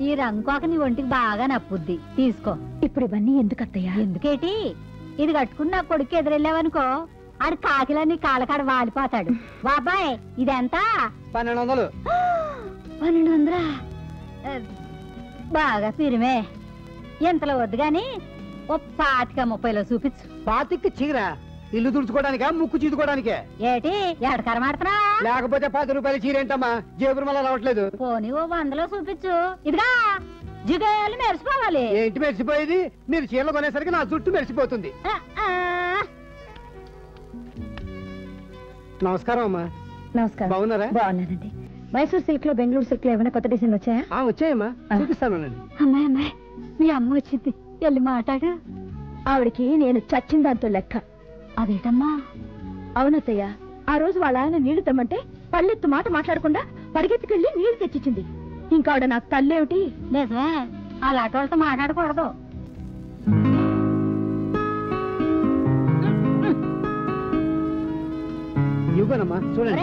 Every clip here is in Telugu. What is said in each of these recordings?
ఈ రంగుకోక నీ ఒంటికి బాగా నప్పుద్ది, తీసుకో. ఇప్పుడు ఇవన్నీ ఎందుకు అత్తయ్య? ఎందుకేటి, ఇది కట్టుకుని నా కొడుకు ఎదురెళ్ళావనుకో ఆడు కాకిలని కాళ్ళకాడ వాలిపోతాడు. బాబాయ్ ఇదెంత? 1200. 1200? బాగా పిరిమే. ఎంతలో వద్దు గాని ఓ 25-30లో చూపించు. 25కి చీర ఇల్లు తుడుచుకోవడానికా ముక్కు చీదుకోవడానికే? ఏటి ఎడకరమాడుతున్నా? లేకపోతే 10 రూపాయల చీర ఏంటమ్మా, జేబురు మళ్ళా రావట్లేదు. పోనీ ఓ 100లో చూపించు. ఇదిగా జిగేలు మెరిసిపోవాలి. ఏంటి మెరిసిపోయేది? మీరు చీరలు కొనేసరికి నా జుట్టు మెరిసిపోతుంది. నమస్కారం అమ్మా. నమస్కారం. బాగున్నారా? బాగున్నానండి. మైసూర్ సిల్క్ లో, బెంగళూరు సిల్క్ లో ఏమైనా కొత్త డిజైన్లు వచ్చాయా? వచ్చాయమ్మా, చూపిస్తానండి. అమ్మాయి అమ్మాయి మీ అమ్మ వచ్చింది, వెళ్ళి మాట్లాడు. ఆవిడికి నేను చచ్చిన దాంతో లెక్క. అదేటమ్మా? అవునత్తయ్య, ఆ రోజు వాళ్ళ ఆయన నీళ్లు తెమ్మంటే పల్లెత్తు మాట మాట్లాడకుండా పరిగెత్తుకెళ్ళి నీళ్లు తెచ్చిచ్చింది. ఇంకా ఆవిడ నాకు తల్లేమిటి? నిజమే, అలాంటి వాళ్ళతో మాట్లాడకూడదు. ఇవ్వనమ్మా, చూడండి.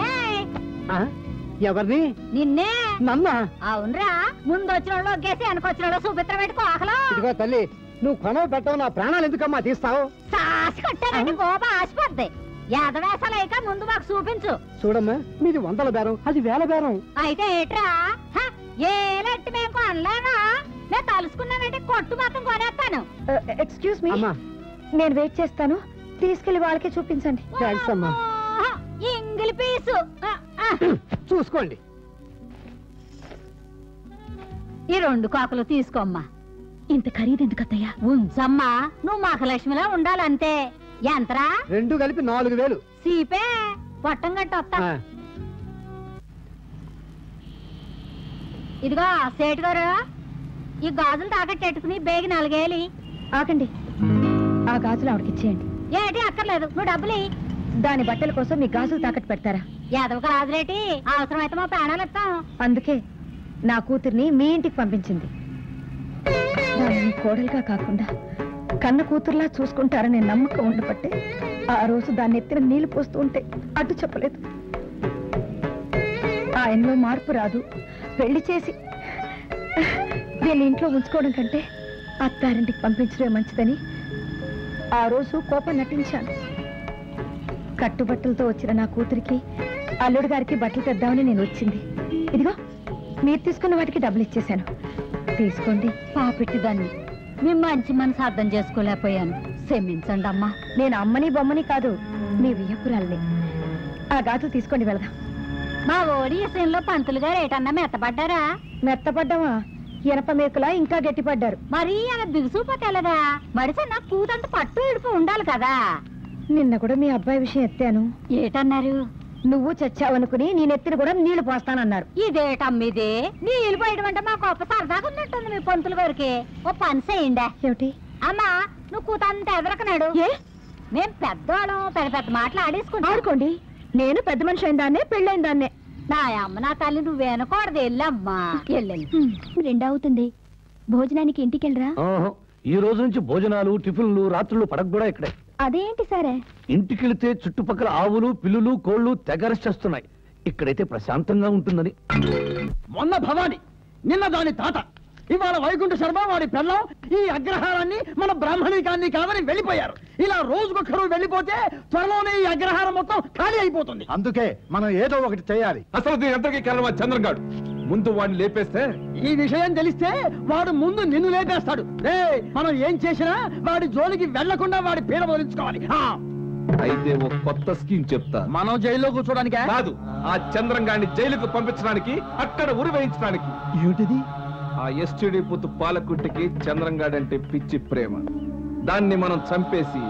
ఎవరిని? నిన్నే. నన్నా? అవునరా, ముందు వచ్చిన వాళ్ళు ఒకేసి వెనకొచ్చిన వాళ్ళు చూపిత్ర పెట్టుకో. ఆకలో ఇదిగో తల్లి, నువ్వు కొనవ పెట్టవు, నా ప్రాణాలు ఎందుకమ్మా తీస్తావు? సాసి కట్టానంటే గోప ఆసిపోద్ది. యాదవేసాలైక ముందు మాకు చూపించు. చూడమ్మా, మీది 100ల బేరం, అది 1000 బేరం. అయితే ఏట్రా, ఏలట్టి మేము కొనలేనా? నేను తలుసుకున్నానంటే కొట్టు మాత్రం కొనేస్తాను. ఎక్స్క్యూజ్ మీ, నేను వెయిట్ చేస్తాను, తీసుకెళ్లి వాళ్ళకి చూపించండి. థాంక్స్ అమ్మా. ఇంగిలి పీసు చూసుకోండి. ఈ 2 కాకులు తీసుకోమ్మా. ఇంత ఖరీదు ఎందుకు అత్తయ్య? ఉంచమ్మా, నువ్వు మహాలక్ష్మిలా ఉండాలంతే. ఎంతరా? 2 కలిపి 4000. సీపే పొట్టం గట్ట వస్తా. ఇదిగో సేటు గారు, ఈ గాజులు తాకట్టెట్టుకుని బేగి 4 వేలు. ఆగండి, ఆ గాజులు ఆవిడకిచ్చేయండి. ఏటి అక్కర్లేదు, నువ్వు డబ్బులు. దాని బట్టల కోసం మీ గాజులు తాకట్టు పెడతారా? యాదవ గాజులేటి, అవసరమైతే మా ప్రాణాలు ఇస్తాం. అందుకే నా కూతుర్ని మీ ఇంటికి పంపించింది. దాన్ని కోడలుగా కాకుండా కన్న కూతుర్లా చూసుకుంటారనే నమ్మకం ఉండబట్టే ఆ రోజు దాన్ని ఎత్తిన నీళ్లు పోస్తూ ఉంటే అడ్డు చెప్పలేదు. ఆయనలో మార్పు రాదు, పెళ్లి చేసి దీన్ని ఇంట్లో ఉంచుకోవడం కంటే అత్తారింటికి పంపించడమే మంచిదని ఆ రోజు కోపం నటించాను. కట్టుబట్టలతో వచ్చిన నా కూతురికి, అల్లుడు గారికి బట్టలు తెద్దామని నేను వచ్చింది. ఇదిగో మీరు తీసుకున్న వాటికి డబ్బులు ఇచ్చేశాను, తీసుకోండి. పాపెట్టిదాన్ని మీ మంచి మనసు అర్థం చేసుకోలేకపోయాను, క్షమించండి అమ్మా. నేను అమ్మని బొమ్మని కాదు, మీ వియ్యపురాల్ని. ఆ గాజులు తీసుకోండి, వెళదాం. మా ఓడి విషయంలో పంతులు గారు ఏటన్నా మెత్తపడ్డారా? మెత్తపడ్డావా? ఇనప మేకులా ఇంకా గట్టిపడ్డారు. మరి అలా దిగుసూపోతేలదా? మడిసే నాకు కూతంత పట్టు ఇడుపు ఉండాలి కదా. నిన్న కూడా మీ అబ్బాయి విషయం ఎత్తాను. ఏటన్నారు? నువ్వు చచ్చావనుకుని నేనెత్తిన కూడా నీళ్లు పోస్తానన్నారు. ఇదేటమ్మిది, నీళ్ళు పోయడం అంటే మా గొప్ప సరదాగా ఉన్నట్టుంది మీ పంతులు గారికి. ఓ పని చేయండి. ఏమిటి? అమ్మా, నువ్వు కూతంత ఎదరకనాడు. మేము పెద్దవాళ్ళం, పెద్ద పెద్ద మాటలు ఆడుకోండి. నేను పెద్ద మనిషి అయిన దాన్నే, పెళ్ళైన దాన్నే. నా అమ్మ నా తల్లి, నువ్వేనకూడదు. వెళ్ళమ్మా, వెళ్ళండి. 2 అవుతుంది, భోజనానికి ఇంటికి వెళ్ళరా? ఈ రోజు నుంచి భోజనాలు, టిఫిన్లు, రాత్రులు పడక కూడా ఇక్కడే. అదేంటి సరే? ఇంటికెళ్తే చుట్టుపక్కల ఆవులు, పిల్లులు, కోళ్లు తెగరస్ చేస్తున్నాయి. ఇక్కడైతే ప్రశాంతంగా ఉంటుందని. మొన్న భవాని, నిన్న దాని తాత, ఇవాళ వైకుంఠ శర్మ వాడి పిల్లం ఈ అగ్రహారాన్ని మన బ్రాహ్మణికాన్ని కాదని వెళ్ళిపోయారు. ఇలా రోజుకొక్కరు వెళ్ళిపోతే త్వరలోనే ఈ అగ్రహారం మొత్తం ఖాళీ అయిపోతుంది. అందుకే మనం ఏదో ఒకటి చేయాలి. అసలు దీని అందరికీ కారణం చంద్రంగాడు. ముందు వాడిని లేపేస్తే, ఈ విషయం తెలిస్తే వాడు ముందు నిన్ను లేపేస్తాడు. మనం ఏం చేసినా వాడి జోలికి వెళ్లకుండా వాడి పీడ వదిలించుకోవాలి. అయితే ఓ కొత్త స్కీమ్ చెప్తా. మనం జైల్లో కూర్చోడానికి కాదు, ఆ చంద్రంగాడిని జైలుకు పంపించడానికి, అక్కడ ఉరి వేయించడానికి. ఏమిటిది? ఆ ఎస్టీడీ పుత్తు పాలకుట్టికి చంద్రంగాడంటే పిచ్చి ప్రేమ. దాన్ని మనం చంపేసి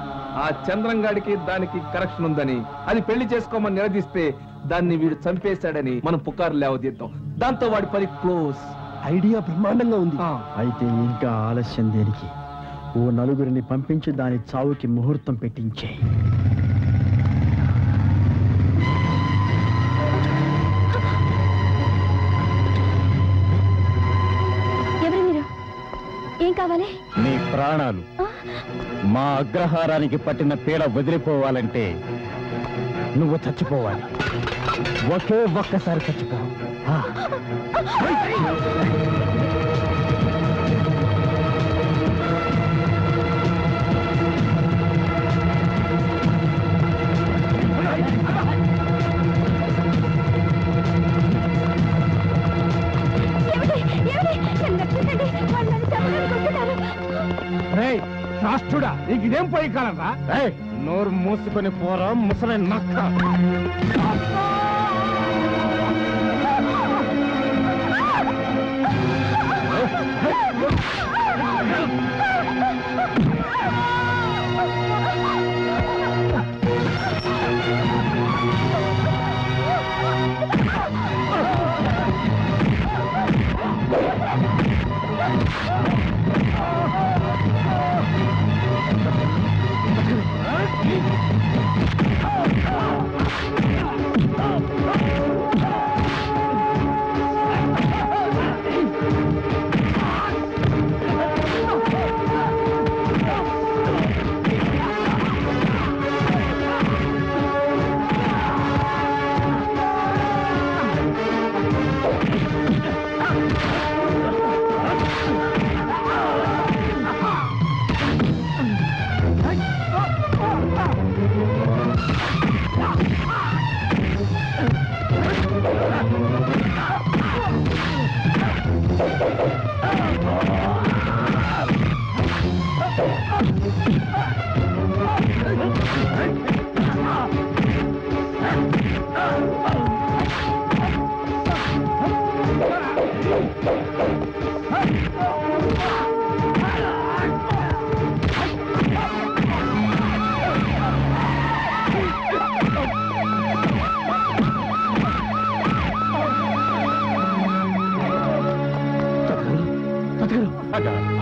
ఆ చంద్రంగాడికి దానికి కరెక్షన్ ఉందని, అది పెళ్లి చేసుకోమని నిలదీస్తే దాన్ని వీడు చంపేశాడని మనం పుకారు లేవదీద్దాం. దాంతో వాడి పని క్లోజ్. ఐడియా బ్రహ్మాండంగా ఉంది. అయితే ఇంకా ఆలస్యం దేనికి? ఓ 4గురిని పంపించి దాని చావుకి ముహూర్తం పెట్టించే. ఎవరు మీరు? ఏం కావాలి? నీ ప్రాణాలు. మా అగ్రహారానికి పట్టిన పీడ వదిలిపోవాలంటే నువ్వు చచ్చిపోవాలి. ఒకే ఒక్కసారి చచ్చిపో. రాష్ట్రుడా నీకు ఇదేం పోయి కాలరా? నోరు మూసుకొని పోరా ముసలి నక్క.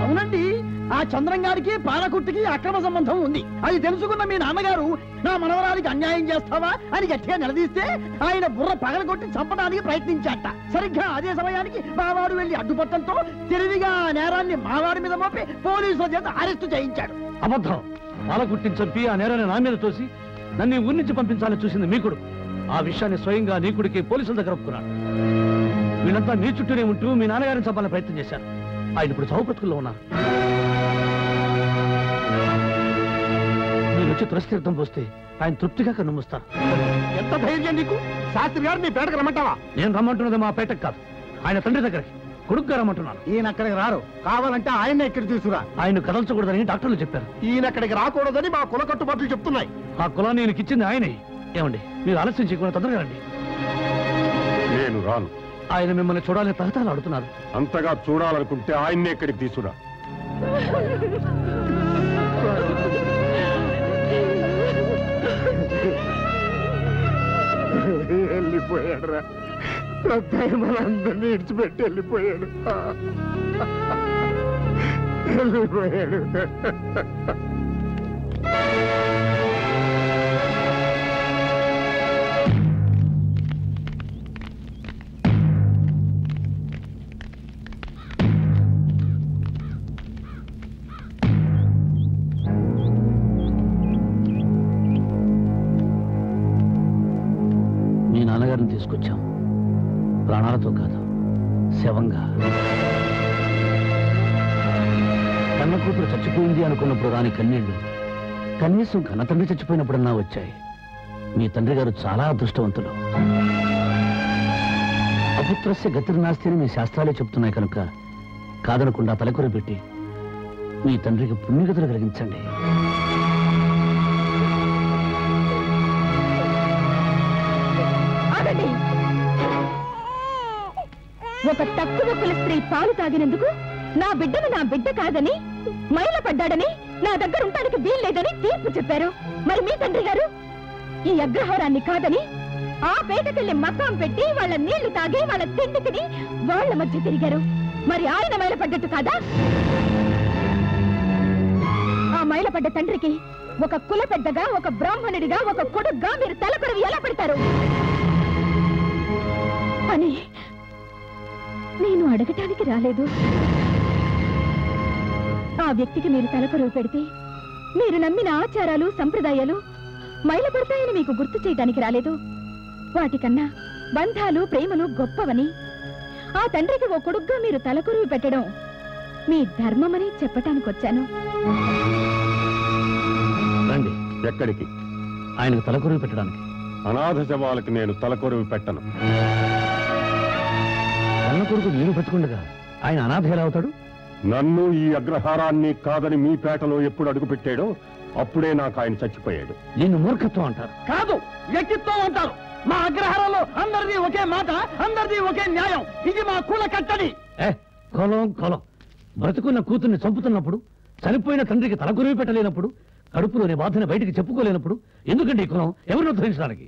అవునండి, ఆ చంద్రంగారికి పాలకుర్తికి అక్రమ సంబంధం ఉంది. అది తెలుసుకున్న మీ నాన్నగారు నా మనవరాలికి అన్యాయం చేస్తావా అని గట్టిగా నిలదీస్తే ఆయన బుర్ర పగలగొట్టి చంపడానికి ప్రయత్నించాట. సరిగ్గా అదే సమయానికి మావాడు వెళ్లి అడ్డుపట్టడంతో తెలివిగా ఆ నేరాన్ని మావాడి మీద మోపి పోలీసుల చేత అరెస్టు చేయించాడు. అబద్ధం. పాలకుర్తిని చంపి ఆ నేరాన్ని నా మీద తోసి నన్ను ఊరి నుంచి పంపించాలని చూసింది మీకుడు. ఆ విషయాన్ని స్వయంగా నీకుడికి పోలీసుల దగ్గర ఒప్పుకున్నాడు. వీళ్ళంతా నీ చుట్టూనే ఉంటూ మీ నాన్నగారిని చంపాలని ప్రయత్నం చేశారు. ఆయన ఇప్పుడు చావు బ్రతుకుల్లో ఉన్నారు. మీరు వచ్చి తులసితీర్థం పోస్తే ఆయన తృప్తిగా కన్నుమూస్తారు. ఎంత ధైర్యం నీకు? శాస్త్రి గారు నీ పేటకు రమ్మంటావా? నేను రమ్మంటున్నది మా పేటకు కాదు, ఆయన తండ్రి దగ్గరికి. కొడుకుగా రమ్మంటున్నాను. ఈయన అక్కడికి రారు. కావాలంటే ఆయన్నే ఇక్కడ తీసుకురా. ఆయన కదల్చకూడదని డాక్టర్లు చెప్పారు. ఈయన అక్కడికి రాకూడదని మా కుల కట్టుబాట్లు చెప్తున్నాయి. ఆ కులాన్ని ఈయనకి ఇచ్చింది ఆయనే. ఏమండి, మీరు ఆలస్యం చేయకుండా తొందరగా రండి. నేను రాను. ఆయన మిమ్మల్ని చూడాలని తహతాలు ఆడుతున్నారు. అంతగా చూడాలనుకుంటే ఆయన్నే ఇక్కడికి తీసుకురా. వెళ్ళిపోయాడు రా. మనందరినీ ఇడిచిపెట్టి వెళ్ళిపోయాడు. వెళ్ళిపోయాడు. మీ నాన్నగారిని తీసుకొచ్చాం, ప్రాణాలతో కాదు, శవంగా. కన్న కూతురు చచ్చిపోయింది అనుకున్నప్పుడు రాని కన్నీళ్లు కనీసం కన్న తండ్రి చచ్చిపోయినప్పుడన్నా వచ్చాయి. మీ తండ్రి గారు చాలా అదృష్టవంతులు. అపుత్రస్య గతిర్నాస్తి అని మీ శాస్త్రాలే చెప్తున్నాయి కనుక కాదనకుండా తలకొరి పెట్టి మీ తండ్రికి పుణ్యగతులు కలిగించండి. ఒక తక్కువ కుల స్త్రీ పాలు తాగినందుకు నా బిడ్డను నా బిడ్డ కాదని, మైల పడ్డాడని, నా దగ్గర ఉండడానికి వీల్లేదని తీర్పు చెప్పారు. మరి మీ తండ్రి గారు ఈ అగ్రహారాన్ని కాదని ఆ పేటకెళ్లి మకాం పెట్టి వాళ్ళ నీళ్లు తాగి వాళ్ళ తిండి తిని వాళ్ళ మధ్య తిరిగారు. మరి ఆయన మైల పడ్డట్టు కాదా? ఆ మైల పడ్డ తండ్రికి ఒక కుల పెద్దగా, ఒక బ్రాహ్మణుడిగా, ఒక కొడుగ్గా మీరు తలకొరవి ఎలా పెడతారు అని నేను అడగటానికి రాలేదు. ఆ వ్యక్తికి మీరు తలకొరువు పెడితే మీరు నమ్మిన ఆచారాలు సంప్రదాయాలు మైలపడతాయని మీకు గుర్తు చేయడానికి రాలేదు. వాటికన్నా బంధాలు ప్రేమలు గొప్పవని, ఆ తండ్రికి ఓ కొడుగ్గా మీరు తలకొరువు పెట్టడం మీ ధర్మమని చెప్పటానికి వచ్చాను. రండి. ఎక్కడికి? ఆయనకు తలకొరువు పెట్టడానికి. అనాథ శవాలకు నేను తలకొరువు పెట్టను. కన్న కొడుకు మీరు పెట్టుకుండగా ఆయన అనాథ ఎలా అవుతాడు? నన్ను ఈ అగ్రహారాన్ని కాదని మీ పేటలో ఎప్పుడు అడుగుపెట్టాడో అప్పుడే నాకు ఆయన చచ్చిపోయాడు. నిన్ను మూర్ఖత్వం అంటారు. కాదు, వ్యక్తిత్వం అంటారు. మా అగ్రహారంలో అందరిది ఒకే మాట, అందరిది ఒకే న్యాయం. ఇది మా కుల కట్టడి. కొలం బ్రతుకున్న కూతుర్ని చంపుతున్నప్పుడు, చనిపోయిన తండ్రికి తలకొరివి పెట్టలేనప్పుడు, కడుపులోని బాధని బయటికి చెప్పుకోలేనప్పుడు ఎందుకంటే ఈ కులం ఎవరిని ఉద్ధరించడానికి?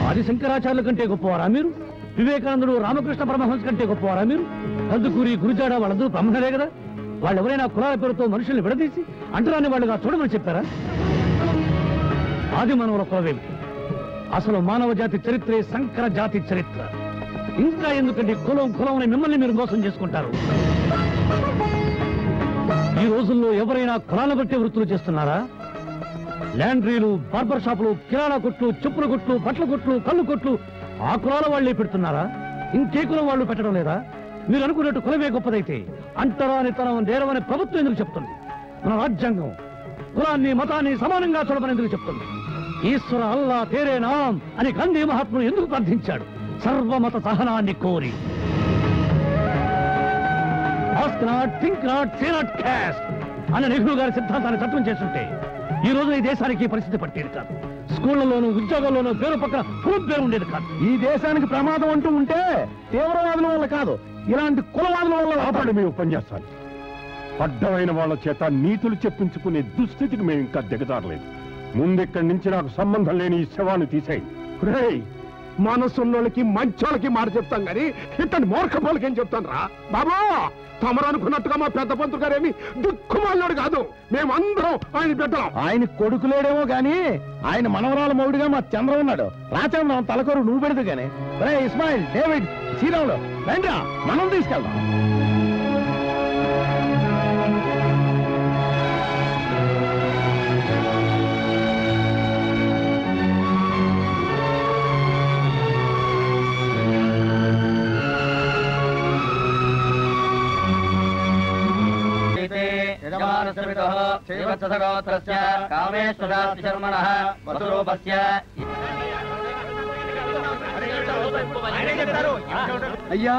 ఆది శంకరాచార్యుల కంటే గొప్పవారా మీరు? వివేకానందుడు, రామకృష్ణ పరమహంస కంటే గొప్పవారా మీరు? కందుకూరి, గురుజాడ వాళ్ళందరూ బ్రహ్మణులే కదా. వాళ్ళు ఎవరైనా కులాల పేరుతో మనుషుల్ని విడదీసి అంటరాని వాళ్ళుగా చూడమని చెప్పారా? ఆది మానవుల కులవేమిటి? అసలు మానవ జాతి చరిత్రే సంకర జాతి చరిత్ర. ఇంకా ఎందుకంటే కులం అని మిమ్మల్ని మీరు మోసం చేసుకుంటారు. ఈ రోజుల్లో ఎవరైనా కులాల బట్టే వృత్తులు చేస్తున్నారా? ల్యాండ్రీలు, బార్బర్ షాపులు, కిరాణా కొట్లు, చెప్పుల కొట్లు, బట్టల కొట్లు, కళ్ళు కొట్లు ఆ కులాల వాళ్లే పెడుతున్నారా? ఇంకే కులం వాళ్ళు పెట్టడం లేదా? మీరు అనుకున్నట్టు కులమే గొప్పదైతే అంటరాని తరం నేరమని ప్రభుత్వం ఎందుకు చెప్తుంది? మన రాజ్యాంగం కులాన్ని, మతాన్ని సమానంగా చూడమని ఎందుకు చెప్తుంది? ఈశ్వర అల్లా తేరే నాం అని గాంధీ మహాత్ముడు ఎందుకు ప్రార్థించాడు? సర్వమత సహనాన్ని కోరి. Ask not, think not, say not, caste అన్న నెహ్రూ గారి సిద్ధాంతాన్ని చట్టం చేస్తుంటే ఈ రోజు ఈ దేశానికి పరిస్థితి పట్టేది కాదు. స్కూళ్లలోనూ, ఉద్యోగాల్లోనూ పేరు పక్కన ఫుల్ పేరు ఉండేది కాదు. ఈ దేశానికి ప్రమాదం అంటూ ఉంటే తీవ్రవాదుల వల్ల కాదు, ఇలాంటి కులవాదుల వల్ల. ఆపండి మీ ఉపన్యాసాలు. అడ్డమైన వాళ్ళ చేత నీతులు చెప్పించుకునే దుస్థితికి మేము ఇంకా దిగజారలేదు. ముందెక్కడి నుంచి నాకు సంబంధం లేని ఈ శవాన్ని తీసేయండి. మనసున్నోళ్ళకి మంచోళ్ళకి మాట చెప్తాం గాని ఇంతటి మూర్ఖపోలకి ఏం చెప్తాను రా బాబా. తమరు అనుకున్నట్టుగా మా పెద్ద పంతులు గారేమి దుఃఖమాలోడు కాదు. మేమందరం ఆయన బిడ్డలం. ఆయన కొడుకులేడేమో గాని ఆయన మనవరాల మౌడిగా మా చంద్రం ఉన్నాడు. రాచంద్రం తలకొరు నువ్వు పెడదు గాని. ఇస్మాయిల్, డేవిడ్, శ్రీరాములు రండి, మనం తీసుకెళ్దాం. అయ్యా,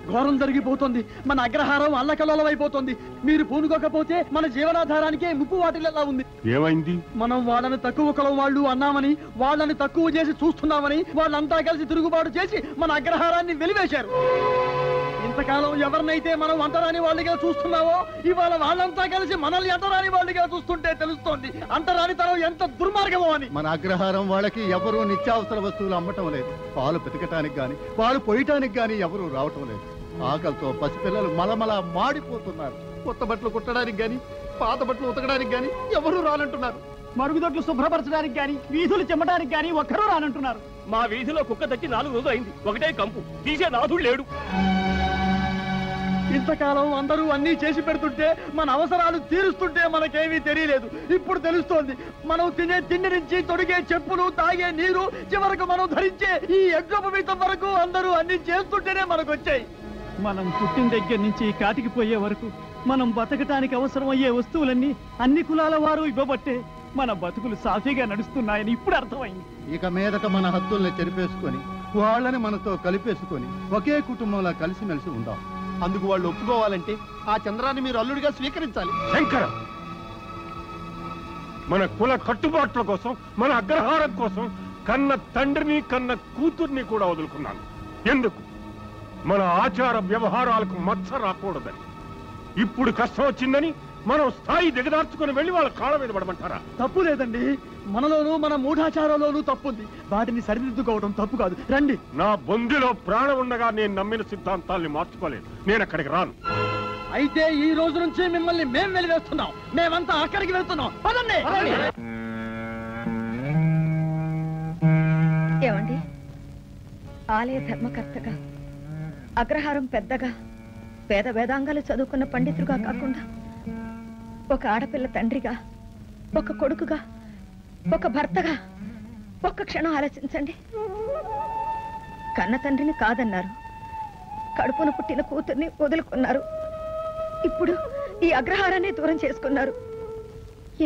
ఘోరం జరిగిపోతుంది. మన అగ్రహారం అల్లకల్లోలం అయిపోతుంది. మీరు పూనుకోకపోతే మన జీవనాధారానికే ముప్పు వాటిల్లా ఉంది. ఏమైంది? మనం వాళ్ళని తక్కువ కులం వాళ్ళు అన్నామని, వాళ్ళని తక్కువ చేసి చూస్తున్నామని వాళ్ళంతా కలిసి తిరుగుబాటు చేసి మన అగ్రహారాన్ని వెలివేశారు. ఇంతకాలం ఎవరినైతే మనం అంటరాని వాళ్ళుగా చూస్తున్నావో ఇవాళ వాళ్ళంతా కలిసి మనల్ని అంటరాని వాళ్ళుగా చూస్తుంటే తెలుస్తోంది అంటరానితనం ఎంత దుర్మార్గమో అని. మన అగ్రహారం వాళ్ళకి ఎవరూ నిత్యావసర వస్తువులు అమ్మటం లేదు. పాలు పితకటానికి గాని, పాలు పోయటానికి గాని ఎవరూ రావటం లేదు. ఆకలితో పసిపిల్లలు మలమల మాడిపోతున్నారు. కొత్త బట్టలు కుట్టడానికి గాని, పాత బట్టలు ఉతకడానికి గాని ఎవరూ రానంటున్నారు. మరుగుదొడ్లు శుభ్రపరచడానికి గాని, వీధులు చెమ్మడానికి గాని ఒక్కరూ రానంటున్నారు. మా వీధిలో కుక్క తచ్చి 4 రోజులు అయింది. ఒకటే కంపు, తీసే నాథుడు లేడు. ఇంతకాలం అందరూ అన్ని చేసి పెడుతుంటే, మన అవసరాలు తీరుస్తుంటే మనకేమీ తెలియలేదు. ఇప్పుడు తెలుస్తోంది. మనం తినే తిండి నుంచి తొడిగే చెప్పులు, తాగే నీరు, చివరకు మనం ధరించే ఈ యజ్ఞోపవీతం వరకు అందరూ అన్ని చేస్తుంటేనే మనకు వచ్చాయి. మనం పుట్టిన దగ్గర నుంచి కాటికి పోయే వరకు మనం బతకటానికి అవసరమయ్యే వస్తువులన్నీ అన్ని కులాల వారు ఇవ్వబట్టే మన బతుకులు సాఫీగా నడుస్తున్నాయని ఇప్పుడు అర్థమైంది. ఇక మీదట మన హద్దుల్ని చెరిపేసుకొని వాళ్ళని మనతో కలిపేసుకొని ఒకే కుటుంబంలో కలిసిమెలిసి ఉందాం. అందుకు వాళ్ళు ఒప్పుకోవాలంటే ఆ చంద్రాన్ని మీరు అల్లుడిగా స్వీకరించాలి. శంకర, మన కుల కట్టుబాట్ల కోసం, మన అగ్రహారం కోసం కన్న తండ్రిని, కన్న కూతుర్ని కూడా వదులుకున్నాను. ఎందుకు? మన ఆచార వ్యవహారాలకు మచ్చ రాకూడదని. ఇప్పుడు కష్టం వచ్చిందని మనం స్థాయి దిగదార్చుకుని వెళ్ళి వాళ్ళ కాళ్ళ మీద పడమంటారా? తప్పు లేదండి. మనలోనూ మన మూఢాచారంలోనూ తప్పుంది. వాటిని సరిదిద్దుకోవడం తప్పు కాదు. రండి. నా బొందిలో ప్రాణం ఉండగా నేను నమ్మిన సిద్ధాంతాల్ని మార్చుకోలేదు. నేను అక్కడికి రాను. అయితే ఈ రోజు నుంచి మిమ్మల్ని మేం వెలివేస్తున్నాం. మేమంతా అక్కడికి వెళ్తున్నాం. పదండి. ఏమండి, ఆలయ ధర్మకర్తగా, అగ్రహారం పెద్దగా, పేద వేదాంగాలు చదువుకున్న పండితుడుగా కాకుండా ఒక ఆడపిల్ల తండ్రిగా, ఒక కొడుకుగా, ఒక భర్తగా ఒక్క క్షణం ఆలోచించండి. కన్న తండ్రిని కాదన్నారు, కడుపున పుట్టిన కూతుర్ని వదులుకున్నారు, ఇప్పుడు ఈ అగ్రహారాన్ని దూరం చేసుకున్నారు.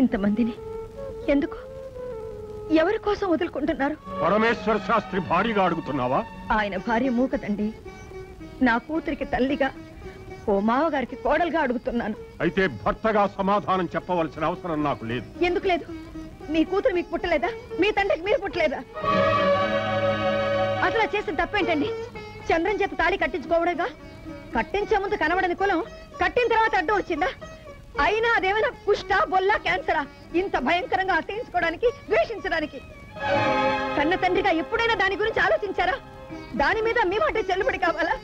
ఇంతమందిని ఎందుకు, ఎవరి కోసం వదులుకుంటున్నారు? పరమేశ్వర శాస్త్రి భారీగా అడుగుతున్నావా? ఆయన భార్య మూకదండి. నా కూతురికి తల్లిగా, ఓ మావగారికి కోడలుగా అడుగుతున్నాను. అయితే భర్తగా సమాధానం చెప్పవలసిన అవసరం నాకు లేదు. ఎందుకు లేదు? మీ కూతురు మీకు పుట్టలేదా? మీ తండ్రికి మీరు పుట్టలేదా? అసలు చేసిన తప్పేంటండి? చంద్రం చేత తాళి కట్టించుకోవడగా? కట్టించే ముందు కనబడని కులం కట్టిన తర్వాత అడ్డు వచ్చిందా? అయినా అదేమైనా కుష్ట, బొల్ల, క్యాన్సరా ఇంత భయంకరంగా అసహించుకోవడానికి, ద్వేషించడానికి? కన్న తండ్రిగా ఎప్పుడైనా దాని గురించి ఆలోచించారా? దాని మీద మీ మాట చెల్లుబడి కావాలా?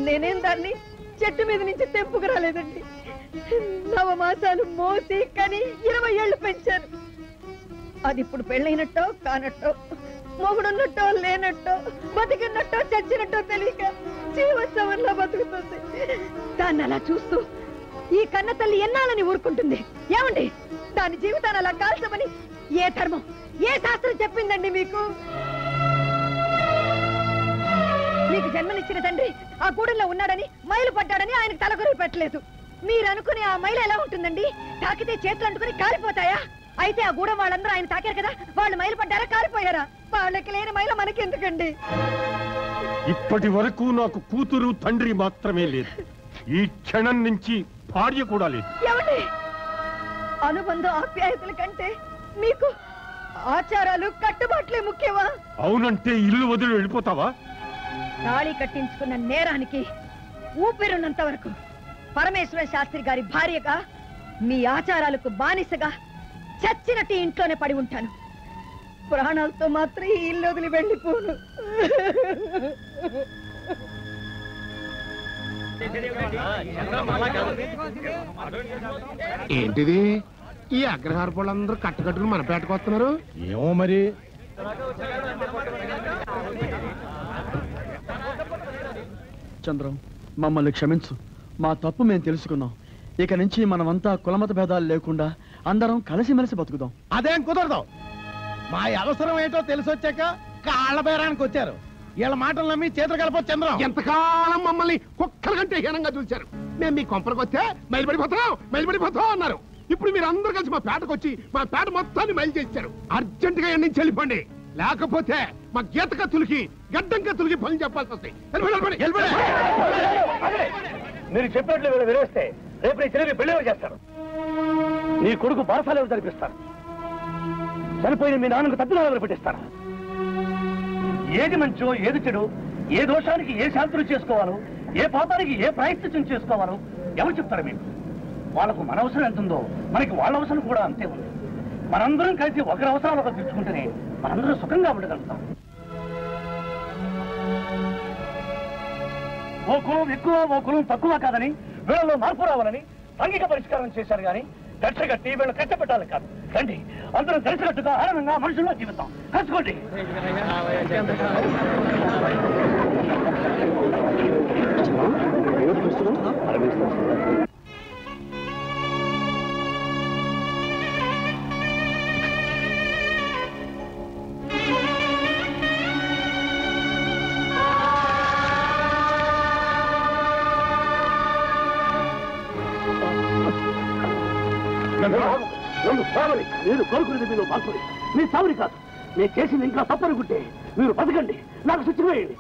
నేనేం దాన్ని చెట్టు మీద నుంచి తెంపుకు రాలేదండి. 9 మాసాలు మోసి కని 20 ఏళ్లు పెంచాను. అది ఇప్పుడు పెళ్ళైనట్టో కానట్టో, మొగుడున్నట్టో లేనట్టో, బతికినట్టో చచ్చినట్టో తెలియక జీవోత్సవంలో బతుకుతుంది. దాన్ని అలా చూస్తూ ఈ కన్న తల్లి ఎన్నాళ్ళని ఊరుకుంటుంది? ఏమండి, దాని జీవితాన్ని అలా కాల్చమని ఏ ధర్మం, ఏ శాస్త్రం చెప్పిందండి మీకు? మీకు జన్మనిచ్చిన తండ్రి ఆ గూడెంలో ఉన్నాడని, మైలు పడ్డాడని ఆయనకు తలకొరి పెట్టలేదు. మీరు అనుకునే ఆ మైలు ఎలా ఉంటుందండి? తాకితే చేతులు అంటుకుని కాలిపోతాయా? అయితే ఆ గూడెం వాళ్ళందరూ ఆయన తాకారు కదా, వాళ్ళు మైలు పడ్డారా, కాలిపోయారా? వాళ్ళకి లేని మైలు మనకెందుకండి? ఇప్పటి వరకు నాకు కూతురు తండ్రి మాత్రమే లేదు. ఈ క్షణం నుంచి భార్య కూడా లేదు. ఏమండి, అనుబంధ ఆప్యాయతల కంటే మీకు ఆచారాలు, కట్టుబాట్లే ముఖ్యమా? అవునంటే ఇల్లు వదిలి వెళ్ళిపోతావా? తాళి కట్టించుకున్న నేరానికి ఊపిరున్నంత వరకు పరమేశ్వర శాస్త్రి గారి భార్యగా, మీ ఆచారాలకు బానిసగా చచ్చినట్టు ఇంట్లోనే పడి ఉంటాను. ప్రాణాలతో మాత్రం ఈ ఇల్లు వదిలి వెళ్ళిపోను. ఏంటిది? ఈ అగ్రహార వాళ్ళందరూ కట్టుకట్టుకుని మన పేటకు వస్తున్నారు. ఏమో మరి. చంద్రం, మమ్మల్ని క్షమించు. మా తప్పు మేము తెలుసుకున్నాం. ఇక నుంచి మనమంతా కులమత భేదాలు లేకుండా అందరం కలిసిమెలిసి బతుకుదాం. అదేం కుదరదు. మా అవసరం ఏంటో తెలిసొచ్చాక కాళ్ళ బేరానికి వచ్చారు. వీళ్ళ మాటలు నమ్మి చేతులు కలపొచ్చు. చంద్రం, ఎంతకాలం మమ్మల్ని కుక్కల కంటే హీనంగా చూశారు. మేము మీ కొంపలకు వస్తే మైలుపడిపోతాం అన్నారు. ఇప్పుడు మీరు అందరూ కలిసి మా పేటకు వచ్చి మా పేట మొత్తాన్ని మైలు చేశారు. అర్జెంటుగా ఎన్ని నుంచి వెళ్ళిపోండి, లేకపోతే మా గీత కత్తులకి గడ్డం కత్తులకి పని చెప్పాల్సి వస్తాయి. మీరు చెప్పినట్లు వీళ్ళు విరేస్తే రేపు నీ చెల్లి పెళ్లి చేస్తారు. నీ కొడుకు బారసాలు జరిపిస్తారు. చనిపోయిన మీ నాన్నకు తప్పిదాలు పెట్టిస్తారు. ఏది మంచో, ఏది చెడు, ఏ దోషానికి ఏ శాంతులు చేసుకోవాలో, ఏ పాపానికి ఏ ప్రాయశ్చిత్తం చేసుకోవాలో ఎవరు చెప్తారు మీకు? వాళ్ళకు మన అవసరం ఎంత ఉందో మనకి వాళ్ళ అవసరం కూడా అంతే ఉంది. మనందరం కలిసి ఒకరి అవసరాలు ఒకరు తీర్చుకుంటేనే మనందరం సుఖంగా ఉండగలుగుతాం. ఓ కులం ఎక్కువ, ఓ కులం తక్కువ కాదని, వీళ్ళలో మార్పు రావాలని సాంఘిక పరిష్కారం చేశారు కానీ కట్టగట్టి వీళ్ళు కట్టబెట్టాలి కాదు. రండి, అందరం కలిసికట్టుగా ఆనందంగా మనుషుల్లో జీవితాం. కలుసుకోండి. మీరు కోరుకునేది మీరు బాగుంది. మీ సావుని కాదు, మీరు చేసింది ఇంకా తప్పనుకుంటే మీరు బతకండి, నాకు శిక్ష వేయండి.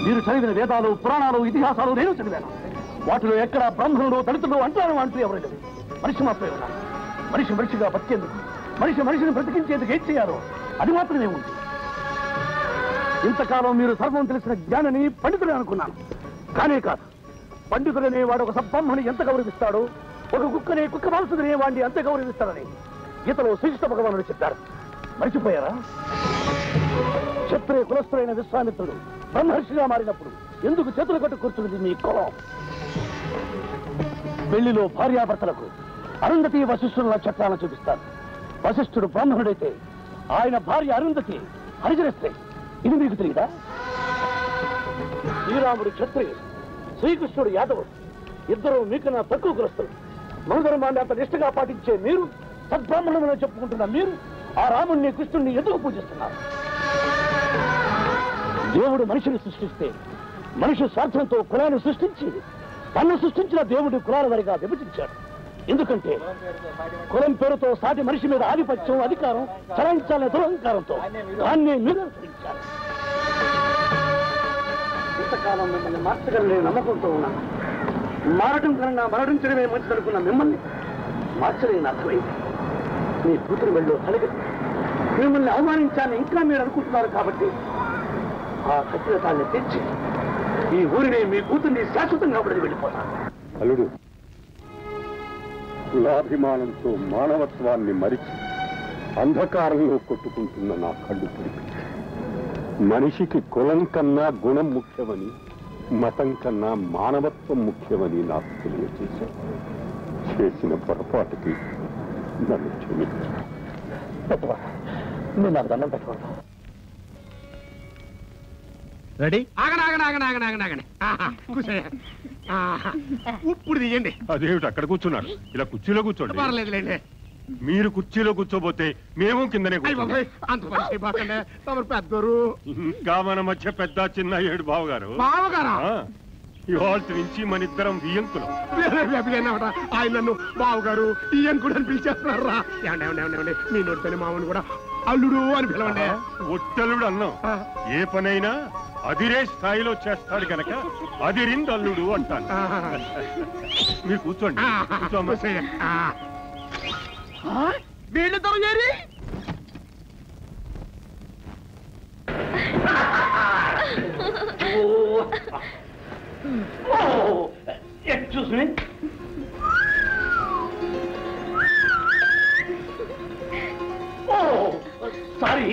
మీరు చదివిన వేదాలు, పురాణాలు, ఇతిహాసాలు నేను చదివాను. వాటిలో ఎక్కడ బ్రాహ్మణుడు, దళితుడు అంటారు అంటూ ఎవరు లేదు. మనిషి మాత్రమే ఉన్నారు. మనిషి మనిషిగా బతికేందుకు, మనిషిని బ్రతికించేందుకు ఏం చేయాలో అది మాత్రమే ఉంది. ఇంతకాలం మీరు సర్వం తెలిసిన జ్ఞానిని పండితుడే అనుకున్నాను. కానే కాదు. పండితుడనే వాడు ఒక సబ్బ్రాహ్మణి ఎంత గౌరవిస్తాడో, ఒక కుక్కనే కుక్క మాంసుదనే వాడిని అంతే గౌరవిస్తాడని గీతలో శ్రీకృష్ణ భగవానుడు చెప్పారు. మర్చిపోయారా? క్షత్రియ కులస్థుడైన విశ్వామిత్రుడు బ్రహ్మర్షిగా మారినప్పుడు ఎందుకు చేతులు కట్టు కూర్చున్నది మీ కులం? పెళ్లిలో భార్యాభర్తలకు అరుంధతి వశిష్ఠుల చట్టాలను చూపిస్తారు. వశిష్ఠుడు బ్రాహ్మణుడైతే ఆయన భార్య అరుంధతి హరిజనస్త్రీ. ఇది మీకు తెలియదా? శ్రీరాముడు క్షత్రియుడు, శ్రీకృష్ణుడు యాదవుడు. ఇద్దరు మీకన్నా తక్కువ కులస్తులు. మనుధర్మాన్ని అంత నిష్ఠగా పాటించే మీరు, సద్బ్రాహ్మణులను చెప్పుకుంటున్న మీరు ఆ రాముణ్ణి, కృష్ణుణ్ణి ఎందుకు పూజిస్తున్నారు? దేవుడు మనిషిని సృష్టిస్తే మనిషి స్వార్థంతో కులాన్ని సృష్టించి తను సృష్టించిన దేవుడి కులాల వారిగా విభజించాడు. ఎందుకంటే కులం పేరుతో సాటి మనిషి మీద ఆధిపత్యం, అధికారం చలాయించాలనే దురహంకారంతో దాన్ని మీరు అనుసరించారు. ఇంతకాలం మిమ్మల్ని మార్చగలనే నమ్మకంతో ఉన్నాను. మారటం కన్నా మరణించడమే మంచిదనుకున్న మిమ్మల్ని మార్చలేని అర్థమైంది. మీ కూతురు వెళ్ళో తలగతి మిమ్మల్ని అవమానించాలని ఇంకా మీరు అనుకుంటున్నారు కాబట్టి ఆ ఖచ్చితాన్ని తెచ్చి ఈ ఊరిని మీ కూతుర్ని శాశ్వతంగా పడి వెళ్ళిపోతాను. అల్లుడు, కులాభిమానంతో మానవత్వాన్ని మరిచి అంధకారంలో కొట్టుకుంటున్న నా కళ్ళు తిరిగి మనిషికి కులం కన్నా గుణం ముఖ్యమని, మతం కన్నా మానవత్వం ముఖ్యమని నాకు తెలియజేశాను. చేసిన పొరపాటుకి నన్ను క్షమించు. నేను నాకు దండం పెట్టకూడదు. రెడీ? ఆగండి. ఇప్పుడు తీయండి. అదేమిటి అక్కడ కూర్చున్నారు? ఇలా కుర్చీలో కూర్చోండి. పర్లేదులేండి. మీరు కుర్చీలో కూర్చోబోతే మేము కిందనే కూర్చోండి. అంత పని చేయబాకండి, తమరు పెద్దరు. ఇంకా మన మధ్య పెద్ద చిన్న ఏడు బావగారు. బావగారా? ఇవాళ నుంచి మన ఇద్దరం వియంకులం. ఆయన నన్ను బావగారు ఈయన కూడా అని పిలిచేస్తున్నారా? ఏమండి మీ నోటితోనే మామూలు కూడా అల్లుడు అని పిలవండి. ఒట్టల్లుడు అన్నాం. ఏ పనైనా అదిరే స్థాయిలో చేస్తాడు గనక అదిరింది అల్లుడు అంటాను. మీరు కూర్చోండి. వీళ్ళిద్దరు చేరి ఎక్స్క్యూజ్ మీ. సారీ,